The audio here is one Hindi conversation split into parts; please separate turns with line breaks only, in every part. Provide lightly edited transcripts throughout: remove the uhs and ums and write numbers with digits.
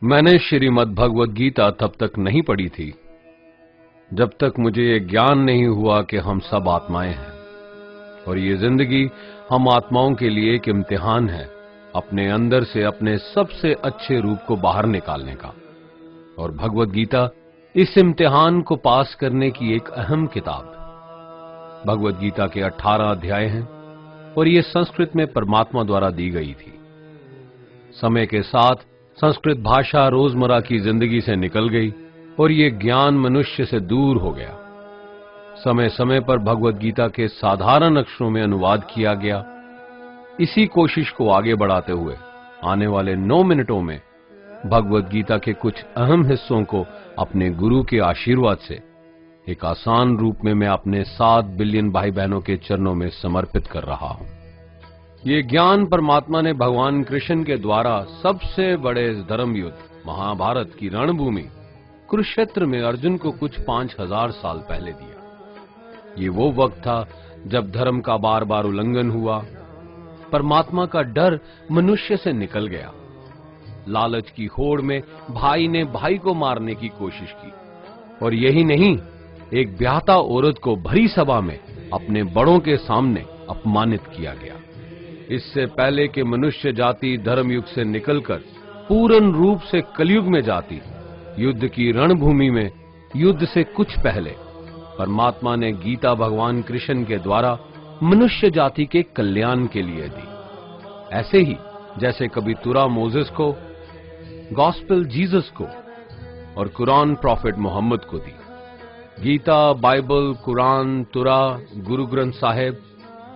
मैंने श्रीमद् भगवद गीता तब तक नहीं पढ़ी थी जब तक मुझे ये ज्ञान नहीं हुआ कि हम सब आत्माएं हैं और ये जिंदगी हम आत्माओं के लिए एक इम्तिहान है अपने अंदर से अपने सबसे अच्छे रूप को बाहर निकालने का। और भगवद गीता इस इम्तिहान को पास करने की एक अहम किताब। भगवद गीता के 18 अध्याय हैं और ये संस्कृत में परमात्मा द्वारा दी गई थी। समय के साथ संस्कृत भाषा रोजमर्रा की जिंदगी से निकल गई और ये ज्ञान मनुष्य से दूर हो गया। समय समय पर भगवद गीता के साधारण अक्षरों में अनुवाद किया गया। इसी कोशिश को आगे बढ़ाते हुए आने वाले 9 मिनटों में भगवद गीता के कुछ अहम हिस्सों को अपने गुरु के आशीर्वाद से एक आसान रूप में मैं अपने 7 बिलियन भाई बहनों के चरणों में समर्पित कर रहा हूं। ये ज्ञान परमात्मा ने भगवान कृष्ण के द्वारा सबसे बड़े धर्म युद्ध महाभारत की रणभूमि कुरुक्षेत्र में अर्जुन को कुछ 5000 साल पहले दिया। ये वो वक्त था जब धर्म का बार बार उल्लंघन हुआ, परमात्मा का डर मनुष्य से निकल गया। लालच की होड़ में भाई ने भाई को मारने की कोशिश की और यही नहीं, एक ब्याहता औरत को भरी सभा में अपने बड़ों के सामने अपमानित किया गया। इससे पहले कि मनुष्य जाति धर्मयुग से निकलकर पूर्ण रूप से कलयुग में जाती, युद्ध की रणभूमि में युद्ध से कुछ पहले परमात्मा ने गीता भगवान कृष्ण के द्वारा मनुष्य जाति के कल्याण के लिए दी। ऐसे ही जैसे कभी तुरा मोसेस को, गॉस्पेल जीसस को और कुरान प्रॉफिट मोहम्मद को दी। गीता, बाइबल, कुरान, तुरा, गुरु ग्रंथ साहिब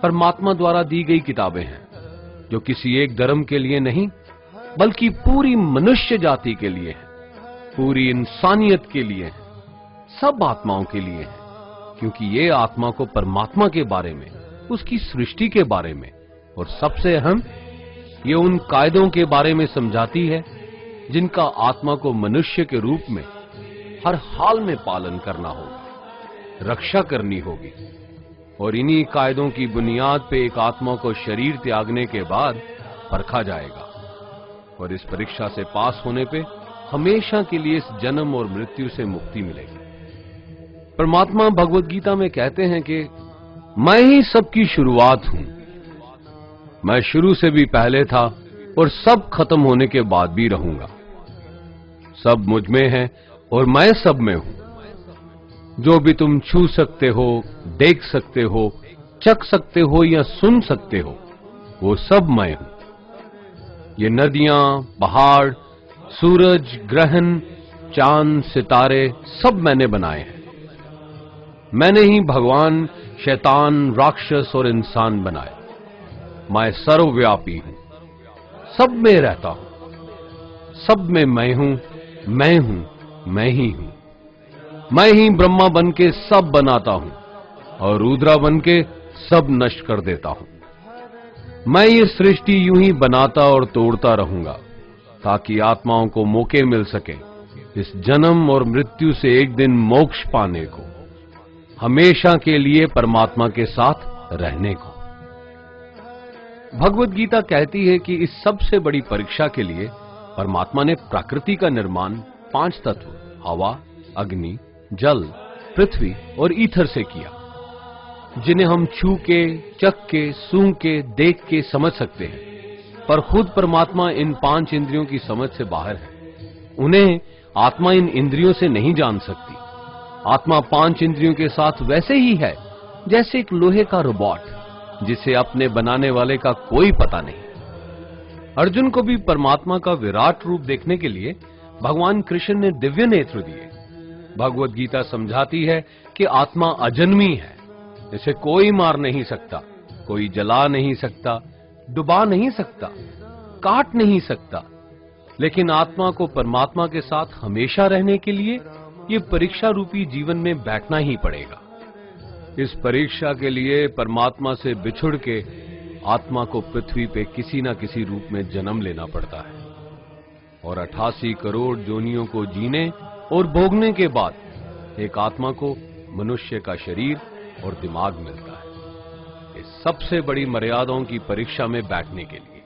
परमात्मा द्वारा दी गई किताबें हैं जो किसी एक धर्म के लिए नहीं बल्कि पूरी मनुष्य जाति के लिए है, पूरी इंसानियत के लिए है, सब आत्माओं के लिए है। क्योंकि ये आत्मा को परमात्मा के बारे में, उसकी सृष्टि के बारे में और सबसे अहम ये उन कायदों के बारे में समझाती है जिनका आत्मा को मनुष्य के रूप में हर हाल में पालन करना होगा, रक्षा करनी होगी। और इन्हीं कायदों की बुनियाद पे एक आत्मा को शरीर त्यागने के बाद परखा जाएगा और इस परीक्षा से पास होने पे हमेशा के लिए इस जन्म और मृत्यु से मुक्ति मिलेगी। परमात्मा भगवद गीता में कहते हैं कि मैं ही सबकी शुरुआत हूं, मैं शुरू से भी पहले था और सब खत्म होने के बाद भी रहूंगा। सब मुझ में है और मैं सब में हूं। जो भी तुम छू सकते हो, देख सकते हो, चख सकते हो या सुन सकते हो, वो सब मैं हूं। ये नदियां, पहाड़, सूरज, ग्रहण, चांद, सितारे सब मैंने बनाए हैं। मैंने ही भगवान, शैतान, राक्षस और इंसान बनाए। मैं सर्वव्यापी हूं, सब में रहता हूं, सब में मैं हूं, मैं ही हूं। मैं ही ब्रह्मा बन के सब बनाता हूं और रुद्रा बन के सब नष्ट कर देता हूं। मैं ये सृष्टि यूं ही बनाता और तोड़ता रहूंगा ताकि आत्माओं को मौके मिल सके इस जन्म और मृत्यु से एक दिन मोक्ष पाने को, हमेशा के लिए परमात्मा के साथ रहने को। भगवद गीता कहती है कि इस सबसे बड़ी परीक्षा के लिए परमात्मा ने प्रकृति का निर्माण 5 तत्व हवा, अग्नि, जल, पृथ्वी और ईथर से किया, जिन्हें हम छू के, चख के, सूंघ के, देख के समझ सकते हैं। पर खुद परमात्मा इन 5 इंद्रियों की समझ से बाहर है। उन्हें आत्मा इन इंद्रियों से नहीं जान सकती। आत्मा 5 इंद्रियों के साथ वैसे ही है जैसे एक लोहे का रोबोट जिसे अपने बनाने वाले का कोई पता नहीं। अर्जुन को भी परमात्मा का विराट रूप देखने के लिए भगवान कृष्ण ने दिव्य नेत्र दिए। भगवद गीता समझाती है कि आत्मा अजन्मी है, इसे कोई मार नहीं सकता, कोई जला नहीं सकता, डुबा नहीं सकता, काट नहीं सकता। लेकिन आत्मा को परमात्मा के साथ हमेशा रहने के लिए ये परीक्षा रूपी जीवन में बैठना ही पड़ेगा। इस परीक्षा के लिए परमात्मा से बिछुड़ के आत्मा को पृथ्वी पे किसी न किसी रूप में जन्म लेना पड़ता है और 88 करोड़ जोनियों को जीने और भोगने के बाद एक आत्मा को मनुष्य का शरीर और दिमाग मिलता है इस सबसे बड़ी मर्यादाओं की परीक्षा में बैठने के लिए।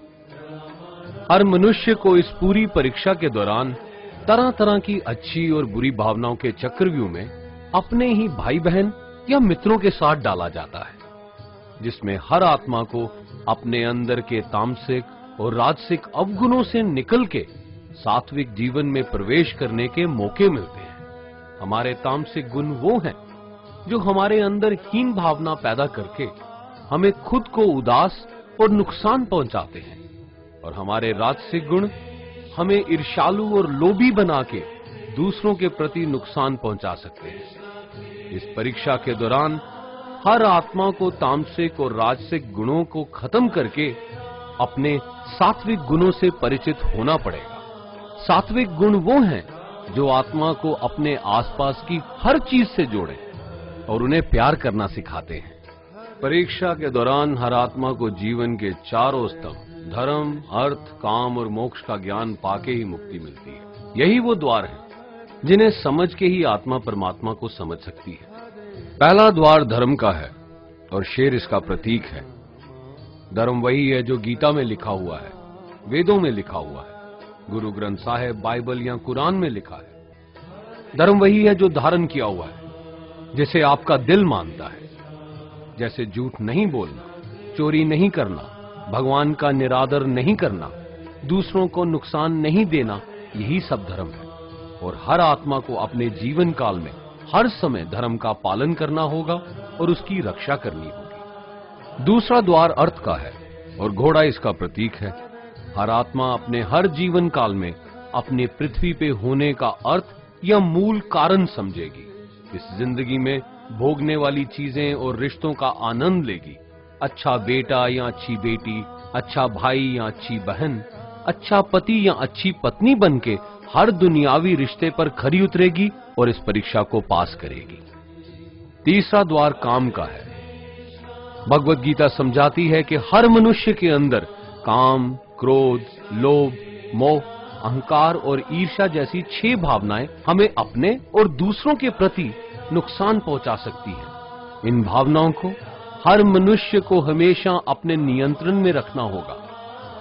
हर मनुष्य को इस पूरी परीक्षा के दौरान तरह तरह की अच्छी और बुरी भावनाओं के चक्रव्यूह में अपने ही भाई बहन या मित्रों के साथ डाला जाता है, जिसमें हर आत्मा को अपने अंदर के तामसिक और राजसिक अवगुणों से निकल के सात्विक जीवन में प्रवेश करने के मौके मिलते हैं। हमारे तामसिक गुण वो हैं जो हमारे अंदर हीन भावना पैदा करके हमें खुद को उदास और नुकसान पहुंचाते हैं, और हमारे राजसिक गुण हमें ईर्ष्यालु और लोभी बना के दूसरों के प्रति नुकसान पहुंचा सकते हैं। इस परीक्षा के दौरान हर आत्मा को तामसिक और राजसिक गुणों को खत्म करके अपने सात्विक गुणों से परिचित होना पड़ेगा। सात्विक गुण वो हैं जो आत्मा को अपने आसपास की हर चीज से जोड़े और उन्हें प्यार करना सिखाते हैं। परीक्षा के दौरान हर आत्मा को जीवन के चारों स्तंभ धर्म, अर्थ, काम और मोक्ष का ज्ञान पाके ही मुक्ति मिलती है। यही वो द्वार है जिन्हें समझ के ही आत्मा परमात्मा को समझ सकती है। पहला द्वार धर्म का है और शेर इसका प्रतीक है। धर्म वही है जो गीता में लिखा हुआ है, वेदों में लिखा हुआ है, गुरु ग्रंथ साहिब, बाइबल या कुरान में लिखा है। धर्म वही है जो धारण किया हुआ है, जिसे आपका दिल मानता है, जैसे झूठ नहीं बोलना, चोरी नहीं करना, भगवान का निरादर नहीं करना, दूसरों को नुकसान नहीं देना, यही सब धर्म है। और हर आत्मा को अपने जीवन काल में हर समय धर्म का पालन करना होगा और उसकी रक्षा करनी होगी। दूसरा द्वार अर्थ का है और घोड़ा इसका प्रतीक है। हर आत्मा अपने हर जीवन काल में अपने पृथ्वी पे होने का अर्थ या मूल कारण समझेगी। इस जिंदगी में भोगने वाली चीजें और रिश्तों का आनंद लेगी। अच्छा बेटा या अच्छी बेटी, अच्छा भाई या अच्छी बहन, अच्छा पति या अच्छी पत्नी बनके हर दुनियावी रिश्ते पर खरी उतरेगी और इस परीक्षा को पास करेगी। तीसरा द्वार काम का है। भगवत गीता समझाती है कि हर मनुष्य के अंदर काम, क्रोध, लोभ, मोह, अहंकार और ईर्ष्या जैसी 6 भावनाएं हमें अपने और दूसरों के प्रति नुकसान पहुंचा सकती हैं। इन भावनाओं को हर मनुष्य को हमेशा अपने नियंत्रण में रखना होगा,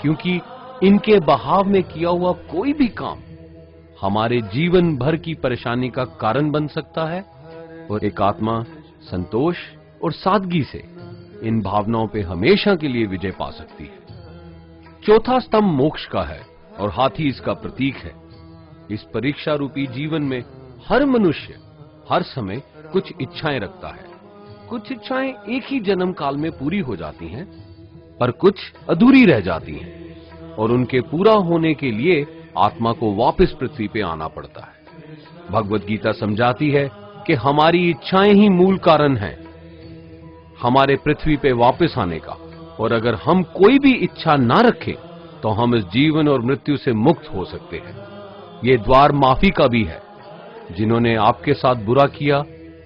क्योंकि इनके बहाव में किया हुआ कोई भी काम हमारे जीवन भर की परेशानी का कारण बन सकता है। और एक आत्मा संतोष और सादगी से इन भावनाओं पे हमेशा के लिए विजय पा सकती है। चौथा स्तंभ मोक्ष का है और हाथी इसका प्रतीक है। इस परीक्षा रूपी जीवन में हर मनुष्य हर समय कुछ इच्छाएं रखता है। कुछ इच्छाएं एक ही जन्म काल में पूरी हो जाती हैं, पर कुछ अधूरी रह जाती हैं और उनके पूरा होने के लिए आत्मा को वापस पृथ्वी पे आना पड़ता है। भगवत गीता समझाती है कि हमारी इच्छाएं ही मूल कारण हैं हमारे पृथ्वी पे वापस आने का, और अगर हम कोई भी इच्छा ना रखें तो हम इस जीवन और मृत्यु से मुक्त हो सकते हैं। ये द्वार माफी का भी है। जिन्होंने आपके साथ बुरा किया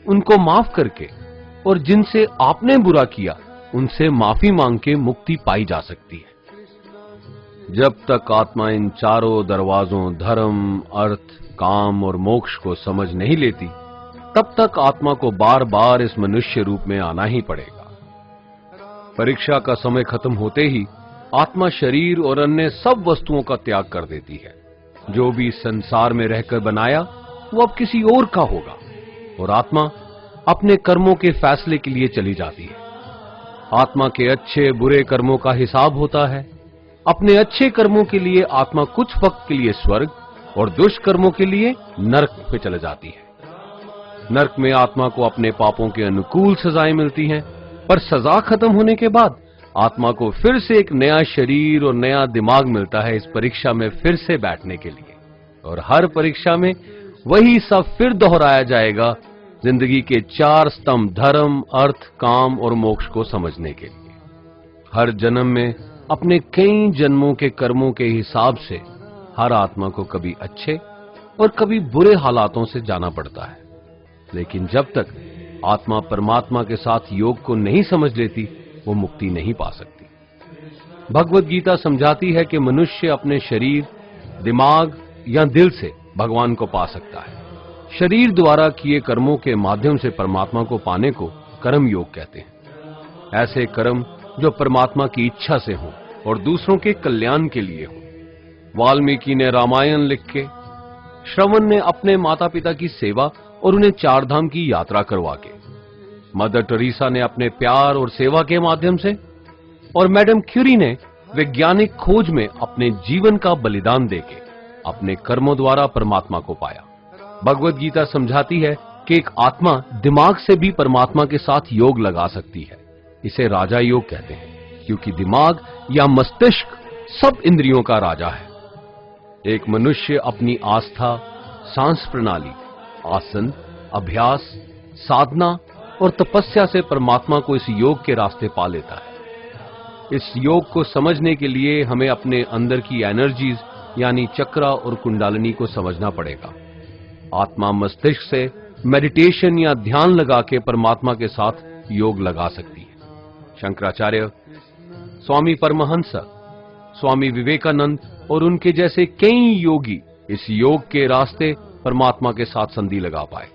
उनको माफ करके और जिनसे आपने बुरा किया उनसे माफी मांग के मुक्ति पाई जा सकती है। जब तक आत्मा इन चारों दरवाजों धर्म, अर्थ, काम और मोक्ष को समझ नहीं लेती, तब तक आत्मा को बार बार इस मनुष्य रूप में आना ही पड़ेगा। परीक्षा का समय खत्म होते ही आत्मा शरीर और अन्य सब वस्तुओं का त्याग कर देती है। जो भी संसार में रहकर बनाया वो अब किसी और का होगा, और आत्मा अपने कर्मों के फैसले के लिए चली जाती है। आत्मा के अच्छे बुरे कर्मों का हिसाब होता है। अपने अच्छे कर्मों के लिए आत्मा कुछ वक्त के लिए स्वर्ग और दुष्कर्मों के लिए नरक में चले जाती है। नरक में आत्मा को अपने पापों के अनुकूल सजाएं मिलती हैं, पर सजा खत्म होने के बाद आत्मा को फिर से एक नया शरीर और नया दिमाग मिलता है इस परीक्षा में फिर से बैठने के लिए। और हर परीक्षा में वही सब फिर दोहराया जाएगा, जिंदगी के 4 स्तंभ धर्म, अर्थ, काम और मोक्ष को समझने के लिए। हर जन्म में अपने कई जन्मों के कर्मों के हिसाब से हर आत्मा को कभी अच्छे और कभी बुरे हालातों से जाना पड़ता है। लेकिन जब तक आत्मा परमात्मा के साथ योग को नहीं समझ लेती, वो मुक्ति नहीं पा सकती। भगवत गीता समझाती है कि मनुष्य अपने शरीर, दिमाग या दिल से भगवान को पा सकता है। शरीर द्वारा किए कर्मों के माध्यम से परमात्मा को पाने को कर्म योग कहते हैं। ऐसे कर्म जो परमात्मा की इच्छा से हों और दूसरों के कल्याण के लिए हों। वाल्मीकि ने रामायण लिख के श्रवण ने अपने माता पिता की सेवा और उन्हें चार धाम की यात्रा करवा के, मदर टेरेसा ने अपने प्यार और सेवा के माध्यम से, और मैडम क्यूरी ने वैज्ञानिक खोज में अपने जीवन का बलिदान देके अपने कर्मों द्वारा परमात्मा को पाया। भगवत गीता समझाती है कि एक आत्मा दिमाग से भी परमात्मा के साथ योग लगा सकती है। इसे राजा योग कहते हैं, क्योंकि दिमाग या मस्तिष्क सब इंद्रियों का राजा है। एक मनुष्य अपनी आस्था, सांस प्रणाली, आसन, अभ्यास, साधना और तपस्या से परमात्मा को इस योग के रास्ते पा लेता है। इस योग को समझने के लिए हमें अपने अंदर की एनर्जीज यानी चक्रा और कुंडालिनी को समझना पड़ेगा। आत्मा मस्तिष्क से मेडिटेशन या ध्यान लगा के परमात्मा के साथ योग लगा सकती है। शंकराचार्य, स्वामी परमहंस, स्वामी विवेकानंद और उनके जैसे कई योगी इस योग के रास्ते परमात्मा के साथ संधि लगा पाए।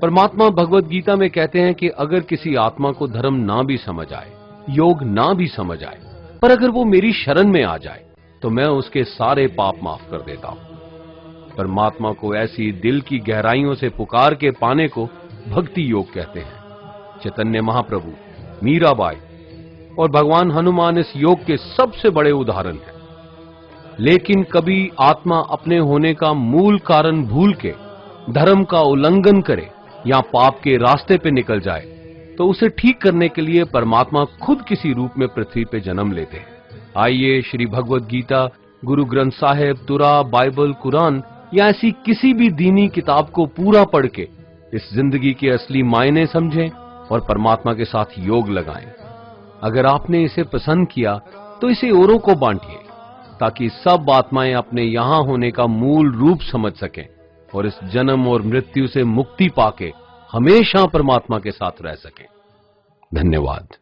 परमात्मा भगवत गीता में कहते हैं कि अगर किसी आत्मा को धर्म ना भी समझ आए, योग ना भी समझ आए, पर अगर वो मेरी शरण में आ जाए तो मैं उसके सारे पाप माफ कर देता हूं। परमात्मा को ऐसी दिल की गहराइयों से पुकार के पाने को भक्ति योग कहते हैं। चैतन्य महाप्रभु, मीराबाई और भगवान हनुमान इस योग के सबसे बड़े उदाहरण हैं। लेकिन कभी आत्मा अपने होने का मूल कारण भूल के धर्म का उल्लंघन करे या पाप के रास्ते पे निकल जाए तो उसे ठीक करने के लिए परमात्मा खुद किसी रूप में पृथ्वी पे जन्म लेते हैं। आइए श्री भगवत गीता, गुरु ग्रंथ साहिब, तुरा, बाइबल, कुरान या ऐसी किसी भी दीनी किताब को पूरा पढ़ के इस जिंदगी के असली मायने समझें और परमात्मा के साथ योग लगाएं। अगर आपने इसे पसंद किया तो इसे औरों को बांटिए, ताकि सब आत्माएं अपने यहां होने का मूल रूप समझ सकें और इस जन्म और मृत्यु से मुक्ति पाके हमेशा परमात्मा के साथ रह सकें। धन्यवाद।